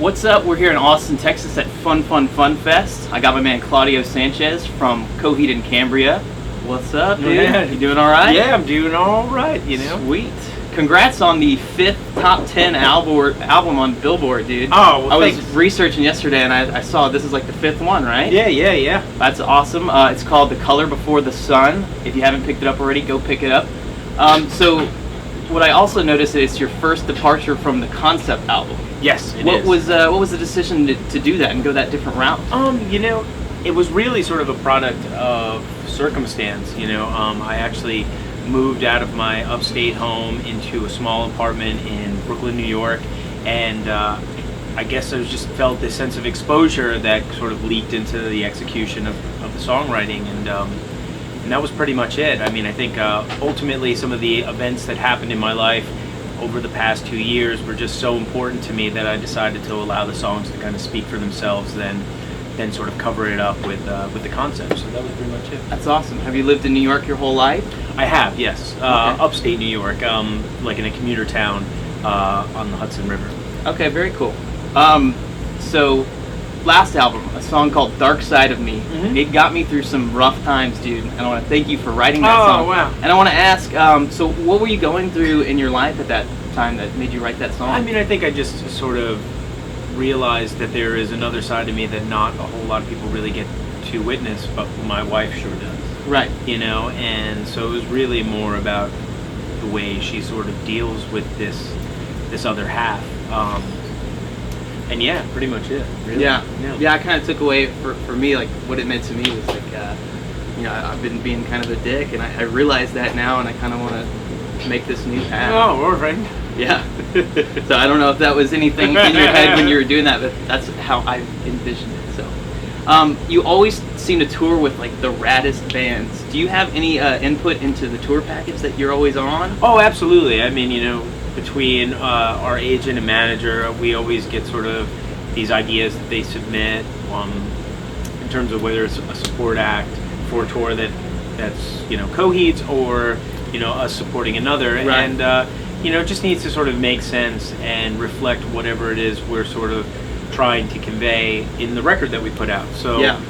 What's up? We're here in Austin, Texas at Fun Fest. I got my man Claudio Sanchez from Coheed and Cambria. What's up, dude? Yeah. You doing all right? Yeah, I'm doing all right, you know. Sweet. Congrats on the 5th top 10 album on Billboard, dude. Oh, well, I was thanks. reaching yesterday and I saw this is like the 5th one, right? Yeah. That's awesome. It's called The Color Before the Sun. If you haven't picked it up already, go pick it up. So what I also noticed is it's your first departure from the concept album. Yes, it What is. was the decision to do that and go that different route? You know, it was really sort of a product of circumstance, you know. I actually moved out of my upstate home into a small apartment in Brooklyn, New York, and I guess I just felt this sense of exposure that sort of leaked into the execution of the songwriting, and that was pretty much it. I mean, I think ultimately some of the events that happened in my life over the past 2 years were just so important to me that I decided to allow the songs to kind of speak for themselves, then sort of cover it up with the concept. So that was pretty much it. That's awesome. Have you lived in New York your whole life? I have, yes. Okay. Upstate New York, like in a commuter town on the Hudson River. Okay, very cool. So last album, a song called Dark Side of Me. Mhm. It got me through some rough times, dude. And I want to thank you for writing that song. Oh, wow. And I want to ask, so what were you going through in your life at that time that made you write that song? I mean, I think I just sort of realized that there is another side of me that not a whole lot of people really get to witness, but my wife sure does. Right. You know, and so it was really more about the way she sort of deals with this other half. And yeah, pretty much it. Really. Yeah. I kind of took away for me, like what it meant to me was like, you know, I've been being kind of a dick, and I realize that now, and I kind of want to make this new path. Oh, all right. Yeah. So I don't know if that was anything in your head when you were doing that, but that's how I envisioned it. So, you always seem to tour with like the raddest bands. Do you have any input into the tour package that you're always on? Oh, absolutely. I mean, you know, between our agent and manager, we always get sort of these ideas that they submit in terms of whether it's a support act for a tour that's you know, Coheed's, or you know, us supporting another, Right. and you know, it just needs to sort of make sense and reflect whatever it is we're sort of trying to convey in the record that we put out. So Yeah.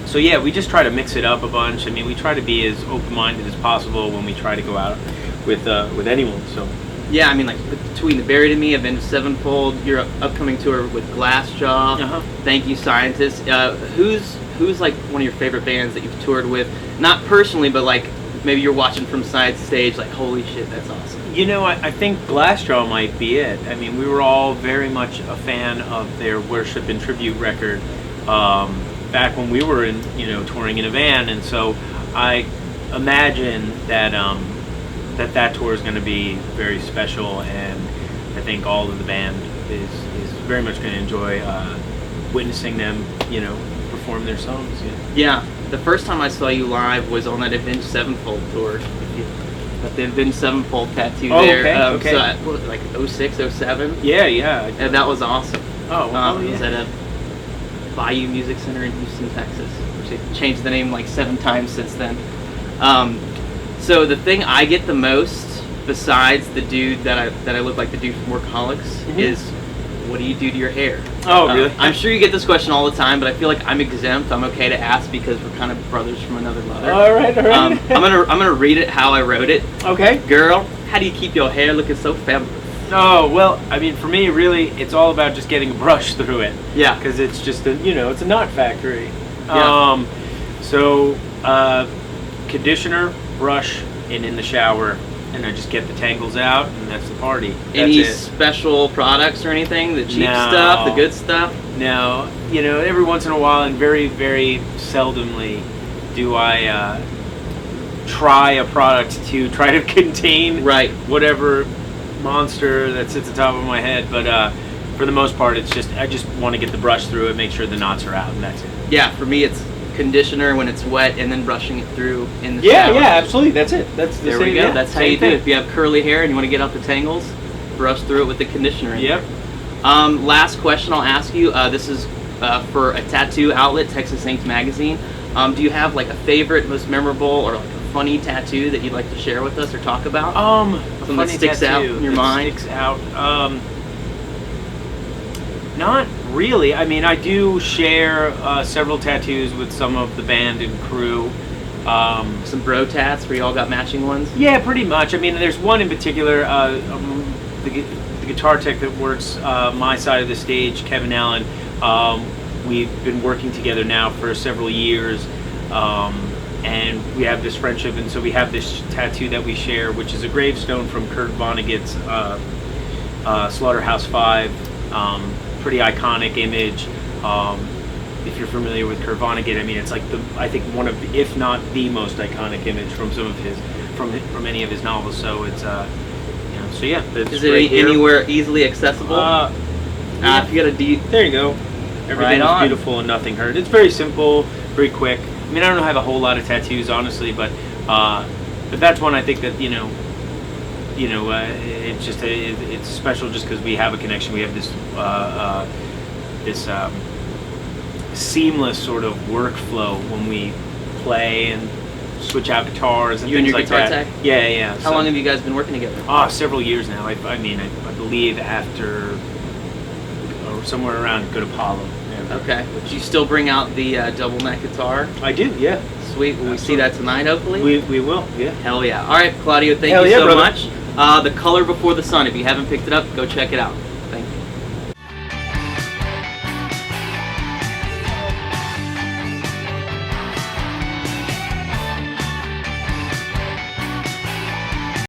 So yeah, we just try to mix it up a bunch. I mean, we try to be as open-minded as possible when we try to go out with anyone. So Yeah, I mean, like between the Buried in Me, Avenged Sevenfold, your upcoming tour with Glassjaw, Uh-huh. Thank You Scientist. Who's like one of your favorite bands that you've toured with? Not personally, but like maybe you're watching from side stage, like holy shit, that's awesome. you know, I think Glassjaw might be it. I mean, we were all very much a fan of their Worship and Tribute record back when we were touring in a van, and so I imagine that that tour is going to be very special, and I think all of the band is very much going to enjoy witnessing them, you know, perform their songs. Yeah, the first time I saw you live was on that Avenged Sevenfold tour. Got the Avenged Sevenfold tattoo there. Okay. So what was it, like 06, 07? Yeah. And that was awesome. Oh, well, It was yeah. at a Bayou Music Center in Houston, Texas, which they changed the name like 7 times since then. So the thing I get the most, besides the dude that I look like the dude from Workaholics, is what do you do to your hair? Oh, really? I'm sure you get this question all the time, but I feel like I'm exempt. I'm okay to ask because we're kind of brothers from another mother. All right. I'm gonna read it how I wrote it. Okay. Girl, how do you keep your hair looking so fabulous? Oh, well, I mean, for me, really, it's all about just getting a brush through it. Yeah. Because it's just it's a knot factory. Yeah. So, conditioner, brush, and in the shower, and I just get the tangles out, and that's the party. That's Any it. special products or anything? The cheap No. stuff, the good stuff? Now, every once in a while, and very, very seldomly, do I try a product to try to contain Right. whatever monster that sits atop of my head. But for the most part, I just want to get the brush through it, make sure the knots are out, and that's it. Yeah, for me it's conditioner when it's wet and then brushing it through in the Yeah, shower. absolutely. That's it. That's the There same. we go. Yeah, That's how same you do thing. it. If you have curly hair and you want to get out the tangles, brush through it with the conditioner. Yep. Last question I'll ask you. This is for a tattoo outlet, Texas Saints Magazine. Do you have like a favorite, most memorable, or like a funny tattoo that you'd like to share with us or talk about? A Something funny that sticks out tattoo in your that mind? Sticks out. Not really. I mean, I do share several tattoos with some of the band and crew. Some bro tats where you all got matching ones? Yeah, pretty much. I mean, there's one in particular, the guitar tech that works my side of the stage, Kevin Allen. We've been working together now for several years, and we have this friendship, and so we have this tattoo that we share, which is a gravestone from Kurt Vonnegut's Slaughterhouse 5. Pretty iconic image. If you're familiar with Kurt Vonnegut, I mean, it's like I think one of, if not the most iconic image from some of his, from any of his novels. So it's, so yeah. Is it anywhere easily accessible? If you got a deep. There you go. Everything is beautiful and nothing hurt. It's very simple, very quick. I mean, I don't have a whole lot of tattoos, honestly, but that's one I think that it's just it's special just because we have a connection. We have this seamless sort of workflow when we play and switch out guitars and you things and your like guitar that. tech? Yeah. How long have you guys been working together? Several years now. I believe after somewhere around Good Apollo. Yeah. Okay. Do you still bring out the double neck guitar? I do. Yeah. Sweet. Will we see that tonight? Hopefully. We will. Yeah. Hell yeah! All right, Claudio. Thank you so much. The Color Before the Sun. If you haven't picked it up, go check it out.